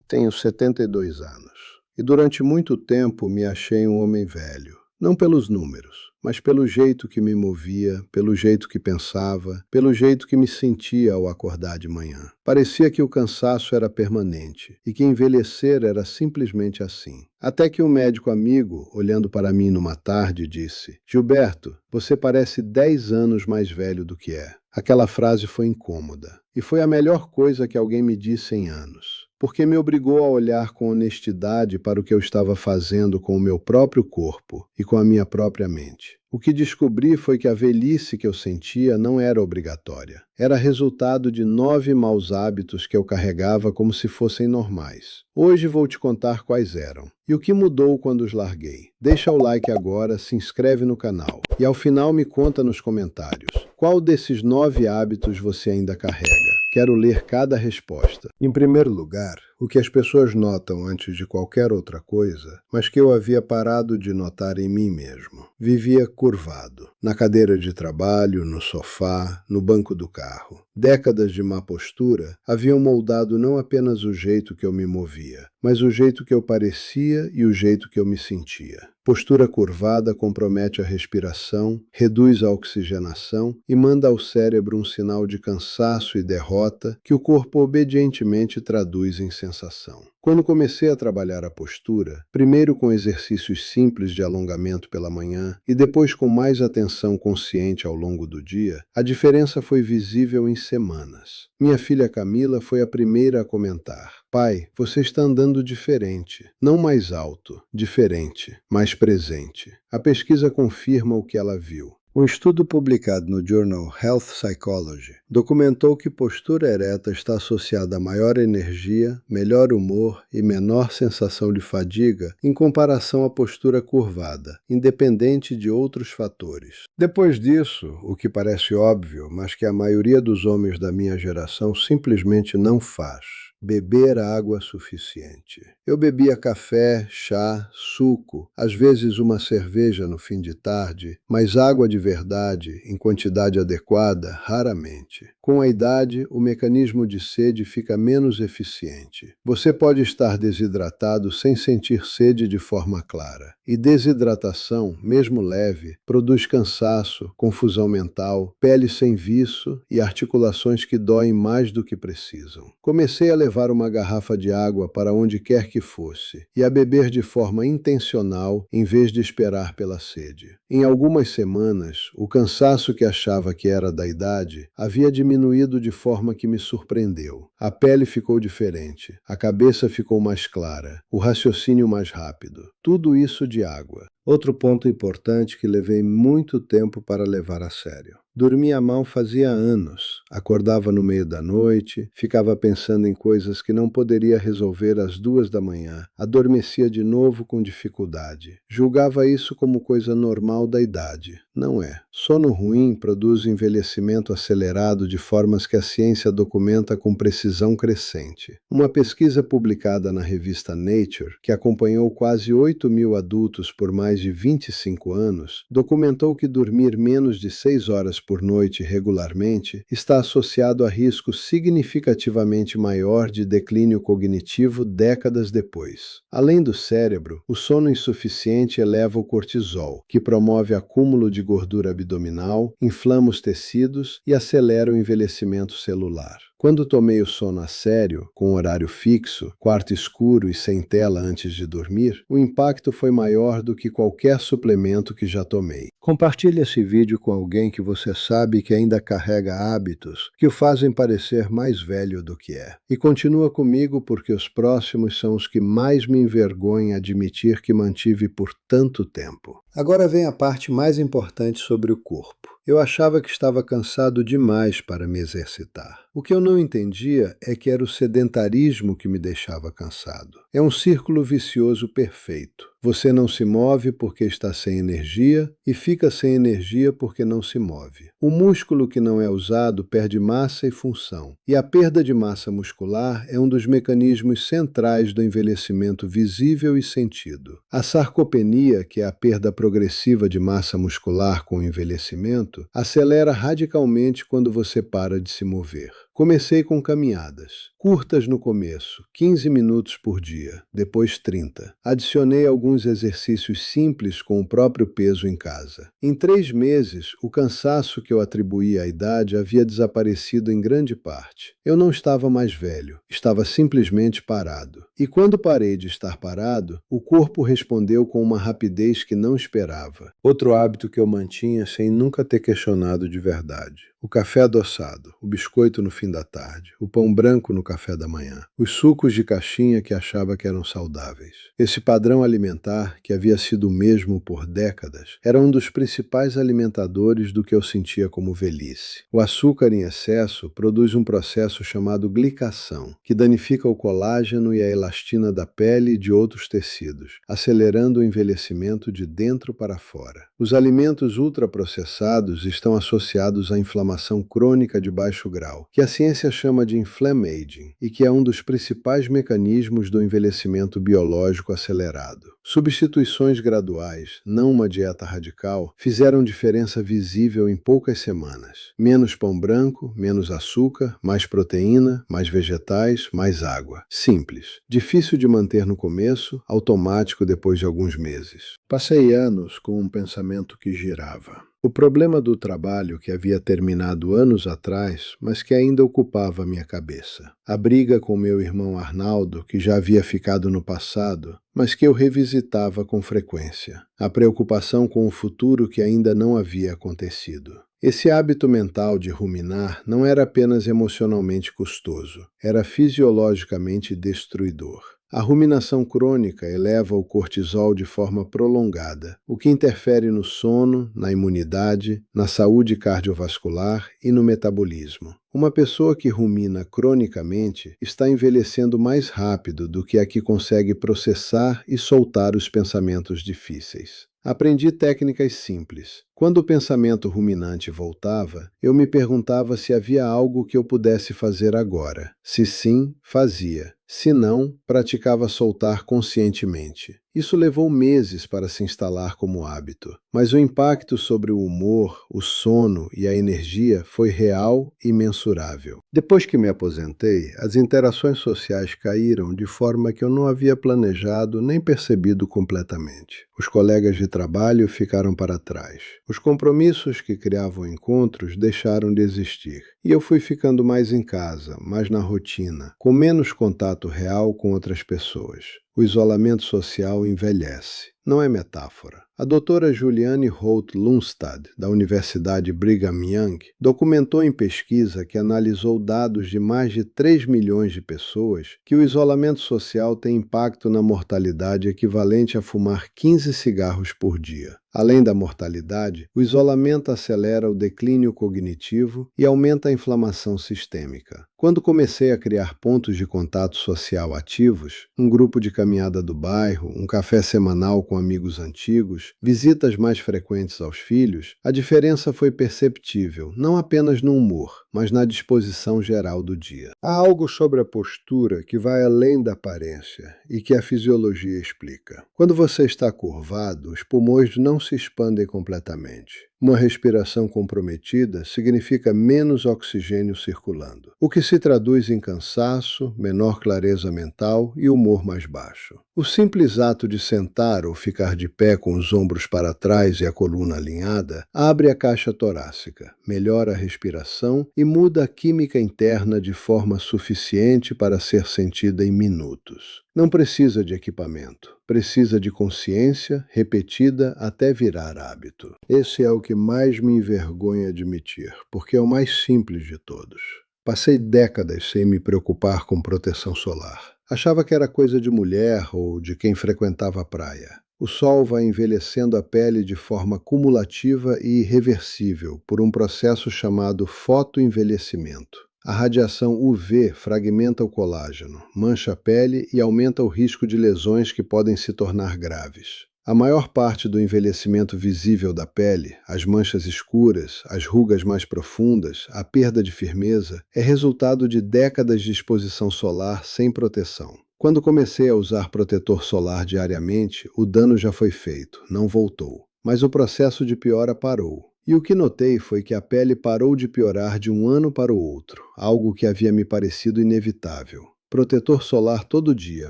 Tenho 72 anos e durante muito tempo me achei um homem velho. Não pelos números, mas pelo jeito que me movia, pelo jeito que pensava, pelo jeito que me sentia ao acordar de manhã. Parecia que o cansaço era permanente e que envelhecer era simplesmente assim. Até que um médico amigo, olhando para mim numa tarde, disse: Gilberto, você parece 10 anos mais velho do que é. Aquela frase foi incômoda e foi a melhor coisa que alguém me disse em anos, porque me obrigou a olhar com honestidade para o que eu estava fazendo com o meu próprio corpo e com a minha própria mente. O que descobri foi que a velhice que eu sentia não era obrigatória. Era resultado de 9 maus hábitos que eu carregava como se fossem normais. Hoje vou te contar quais eram e o que mudou quando os larguei. Deixa o like agora, se inscreve no canal e ao final me conta nos comentários qual desses 9 hábitos você ainda carrega. Quero ler cada resposta. Em primeiro lugar, o que as pessoas notam antes de qualquer outra coisa, mas que eu havia parado de notar em mim mesmo. Vivia curvado, na cadeira de trabalho, no sofá, no banco do carro. Décadas de má postura haviam moldado não apenas o jeito que eu me movia, mas o jeito que eu parecia e o jeito que eu me sentia. Postura curvada compromete a respiração, reduz a oxigenação e manda ao cérebro um sinal de cansaço e derrota que o corpo obedientemente traduz em sensação. Quando comecei a trabalhar a postura, primeiro com exercícios simples de alongamento pela manhã e depois com mais atenção consciente ao longo do dia, a diferença foi visível em semanas. Minha filha Camila foi a primeira a comentar: Pai, você está andando diferente. Não mais alto, diferente, mais presente. A pesquisa confirma o que ela viu. Um estudo publicado no Journal Health Psychology documentou que postura ereta está associada a maior energia, melhor humor e menor sensação de fadiga em comparação à postura curvada, independente de outros fatores. Depois disso, o que parece óbvio, mas que a maioria dos homens da minha geração simplesmente não faz: beber água suficiente. Eu bebia café, chá, suco, às vezes uma cerveja no fim de tarde, mas água de verdade, em quantidade adequada, raramente. Com a idade, o mecanismo de sede fica menos eficiente. Você pode estar desidratado sem sentir sede de forma clara. E desidratação, mesmo leve, produz cansaço, confusão mental, pele sem viço e articulações que doem mais do que precisam. Comecei a levar uma garrafa de água para onde quer que fosse e a beber de forma intencional em vez de esperar pela sede. Em algumas semanas, o cansaço que achava que era da idade havia diminuído de forma que me surpreendeu. A pele ficou diferente, a cabeça ficou mais clara, o raciocínio mais rápido. Tudo isso de água. Outro ponto importante que levei muito tempo para levar a sério. Dormia mal fazia anos. Acordava no meio da noite, ficava pensando em coisas que não poderia resolver às 2 da manhã. Adormecia de novo com dificuldade. Julgava isso como coisa normal da idade. Não é. Sono ruim produz envelhecimento acelerado de formas que a ciência documenta com precisão crescente. Uma pesquisa publicada na revista Nature, que acompanhou quase 8.000 adultos por mais de 25 anos, documentou que dormir menos de 6 horas por noite regularmente está associado a risco significativamente maior de declínio cognitivo décadas depois. Além do cérebro, o sono insuficiente eleva o cortisol, que promove acúmulo de gordura abdominal, inflama os tecidos e acelera o envelhecimento celular. Quando tomei o sono a sério, com horário fixo, quarto escuro e sem tela antes de dormir, o impacto foi maior do que qualquer suplemento que já tomei. Compartilhe esse vídeo com alguém que você sabe que ainda carrega hábitos que o fazem parecer mais velho do que é. E continua comigo porque os próximos são os que mais me envergonham admitir que mantive por tanto tempo. Agora vem a parte mais importante sobre o corpo. Eu achava que estava cansado demais para me exercitar. O que eu não entendia é que era o sedentarismo que me deixava cansado. É um círculo vicioso perfeito. Você não se move porque está sem energia e fica sem energia porque não se move. O músculo que não é usado perde massa e função. E a perda de massa muscular é um dos mecanismos centrais do envelhecimento visível e sentido. A sarcopenia, que é a perda progressiva de massa muscular com o envelhecimento, acelera radicalmente quando você para de se mover. Comecei com caminhadas, curtas no começo, 15 minutos por dia, depois 30. Adicionei alguns exercícios simples com o próprio peso em casa. Em 3 meses, o cansaço que eu atribuía à idade havia desaparecido em grande parte. Eu não estava mais velho, estava simplesmente parado. E quando parei de estar parado, o corpo respondeu com uma rapidez que não esperava. Outro hábito que eu mantinha sem nunca ter questionado de verdade. O café adoçado, o biscoito no fim da tarde, o pão branco no café da manhã, os sucos de caixinha que achava que eram saudáveis. Esse padrão alimentar, que havia sido o mesmo por décadas, era um dos principais alimentadores do que eu sentia como velhice. O açúcar em excesso produz um processo chamado glicação, que danifica o colágeno e a elastina da pele e de outros tecidos, acelerando o envelhecimento de dentro para fora. Os alimentos ultraprocessados estão associados à inflamação crônica de baixo grau, que a ciência chama de inflammaging, e que é um dos principais mecanismos do envelhecimento biológico acelerado. Substituições graduais, não uma dieta radical, fizeram diferença visível em poucas semanas. Menos pão branco, menos açúcar, mais proteína, mais vegetais, mais água. Simples. Difícil de manter no começo, automático depois de alguns meses. Passei anos com um pensamento que girava. O problema do trabalho que havia terminado anos atrás, mas que ainda ocupava minha cabeça. A briga com meu irmão Arnaldo, que já havia ficado no passado, mas que eu revisitava com frequência. A preocupação com o futuro que ainda não havia acontecido. Esse hábito mental de ruminar não era apenas emocionalmente custoso, era fisiologicamente destruidor. A ruminação crônica eleva o cortisol de forma prolongada, o que interfere no sono, na imunidade, na saúde cardiovascular e no metabolismo. Uma pessoa que rumina cronicamente está envelhecendo mais rápido do que a que consegue processar e soltar os pensamentos difíceis. Aprendi técnicas simples. Quando o pensamento ruminante voltava, eu me perguntava se havia algo que eu pudesse fazer agora. Se sim, fazia. Se não, praticava soltar conscientemente. Isso levou meses para se instalar como hábito, mas o impacto sobre o humor, o sono e a energia foi real e mensurável. Depois que me aposentei, as interações sociais caíram de forma que eu não havia planejado nem percebido completamente. Os colegas de trabalho ficaram para trás. Os compromissos que criavam encontros deixaram de existir. E eu fui ficando mais em casa, mais na rotina, com menos contato real com outras pessoas. O isolamento social envelhece. Não é metáfora. A doutora Juliane Holt Lundstad, da Universidade Brigham Young, documentou em pesquisa que analisou dados de mais de 3 milhões de pessoas que o isolamento social tem impacto na mortalidade equivalente a fumar 15 cigarros por dia. Além da mortalidade, o isolamento acelera o declínio cognitivo e aumenta a inflamação sistêmica. Quando comecei a criar pontos de contato social ativos, um grupo de caminhada do bairro, um café semanal com amigos antigos, visitas mais frequentes aos filhos, a diferença foi perceptível, não apenas no humor, mas na disposição geral do dia. Há algo sobre a postura que vai além da aparência e que a fisiologia explica. Quando você está curvado, os pulmões não se expandem completamente. Uma respiração comprometida significa menos oxigênio circulando, o que se traduz em cansaço, menor clareza mental e humor mais baixo. O simples ato de sentar ou ficar de pé com os ombros para trás e a coluna alinhada abre a caixa torácica, melhora a respiração e muda a química interna de forma suficiente para ser sentida em minutos. Não precisa de equipamento, precisa de consciência repetida até virar hábito. Esse é o que mais me envergonha admitir, porque é o mais simples de todos. Passei décadas sem me preocupar com proteção solar. Achava que era coisa de mulher ou de quem frequentava a praia. O sol vai envelhecendo a pele de forma cumulativa e irreversível por um processo chamado fotoenvelhecimento. A radiação UV fragmenta o colágeno, mancha a pele e aumenta o risco de lesões que podem se tornar graves. A maior parte do envelhecimento visível da pele, as manchas escuras, as rugas mais profundas, a perda de firmeza, é resultado de décadas de exposição solar sem proteção. Quando comecei a usar protetor solar diariamente, o dano já foi feito, não voltou. Mas o processo de piora parou. E o que notei foi que a pele parou de piorar de um ano para o outro, algo que havia me parecido inevitável. Protetor solar todo dia,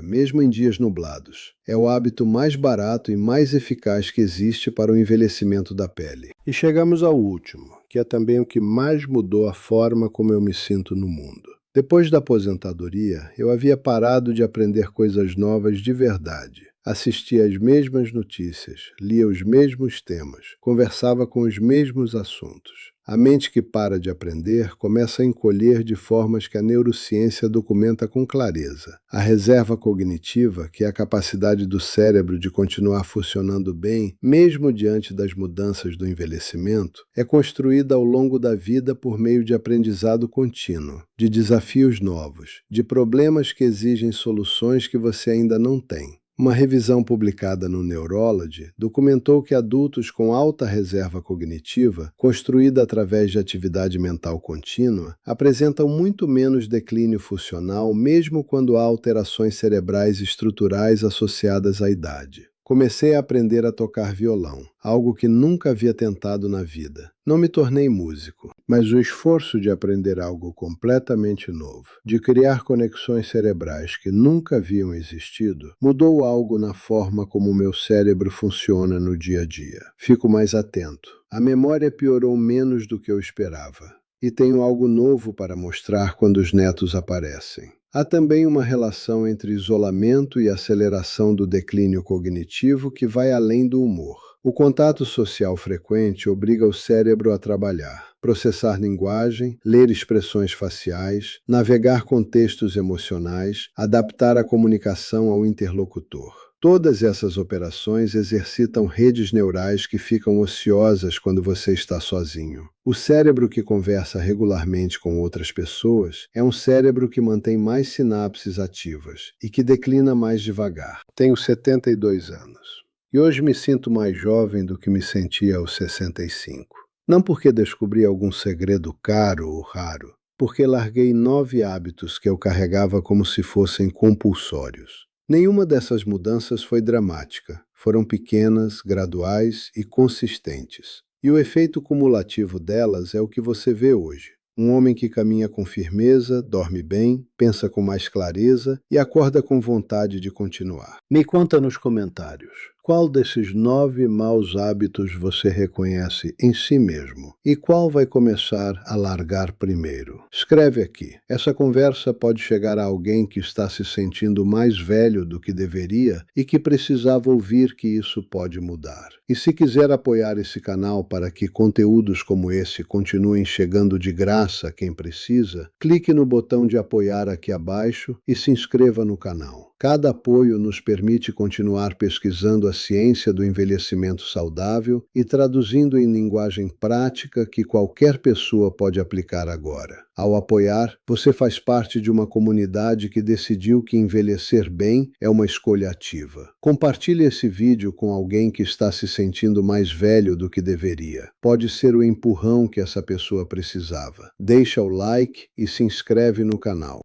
mesmo em dias nublados. É o hábito mais barato e mais eficaz que existe para o envelhecimento da pele. E chegamos ao último, que é também o que mais mudou a forma como eu me sinto no mundo. Depois da aposentadoria, eu havia parado de aprender coisas novas de verdade. Assistia às mesmas notícias, lia os mesmos temas, conversava com os mesmos assuntos. A mente que para de aprender começa a encolher de formas que a neurociência documenta com clareza. A reserva cognitiva, que é a capacidade do cérebro de continuar funcionando bem, mesmo diante das mudanças do envelhecimento, é construída ao longo da vida por meio de aprendizado contínuo, de desafios novos, de problemas que exigem soluções que você ainda não tem. Uma revisão publicada no Neurology documentou que adultos com alta reserva cognitiva, construída através de atividade mental contínua, apresentam muito menos declínio funcional mesmo quando há alterações cerebrais estruturais associadas à idade. Comecei a aprender a tocar violão, algo que nunca havia tentado na vida. Não me tornei músico, mas o esforço de aprender algo completamente novo, de criar conexões cerebrais que nunca haviam existido, mudou algo na forma como o meu cérebro funciona no dia a dia. Fico mais atento. A memória piorou menos do que eu esperava. E tenho algo novo para mostrar quando os netos aparecem. Há também uma relação entre isolamento e aceleração do declínio cognitivo que vai além do humor. O contato social frequente obriga o cérebro a trabalhar, processar linguagem, ler expressões faciais, navegar contextos emocionais, adaptar a comunicação ao interlocutor. Todas essas operações exercitam redes neurais que ficam ociosas quando você está sozinho. O cérebro que conversa regularmente com outras pessoas é um cérebro que mantém mais sinapses ativas e que declina mais devagar. Tenho 72 anos e hoje me sinto mais jovem do que me sentia aos 65. Não porque descobri algum segredo caro ou raro, porque larguei 9 hábitos que eu carregava como se fossem compulsórios. Nenhuma dessas mudanças foi dramática, foram pequenas, graduais e consistentes. E o efeito cumulativo delas é o que você vê hoje. Um homem que caminha com firmeza, dorme bem, pensa com mais clareza e acorda com vontade de continuar. Me conta nos comentários, qual desses 9 maus hábitos você reconhece em si mesmo? E qual vai começar a largar primeiro? Escreve aqui. Essa conversa pode chegar a alguém que está se sentindo mais velho do que deveria e que precisava ouvir que isso pode mudar. E se quiser apoiar esse canal para que conteúdos como esse continuem chegando de graça a quem precisa, clique no botão de apoiar aqui abaixo e se inscreva no canal. Cada apoio nos permite continuar pesquisando a ciência do envelhecimento saudável e traduzindo em linguagem prática que qualquer pessoa pode aplicar agora. Ao apoiar, você faz parte de uma comunidade que decidiu que envelhecer bem é uma escolha ativa. Compartilhe esse vídeo com alguém que está se sentindo mais velho do que deveria. Pode ser o empurrão que essa pessoa precisava. Deixa o like e se inscreve no canal.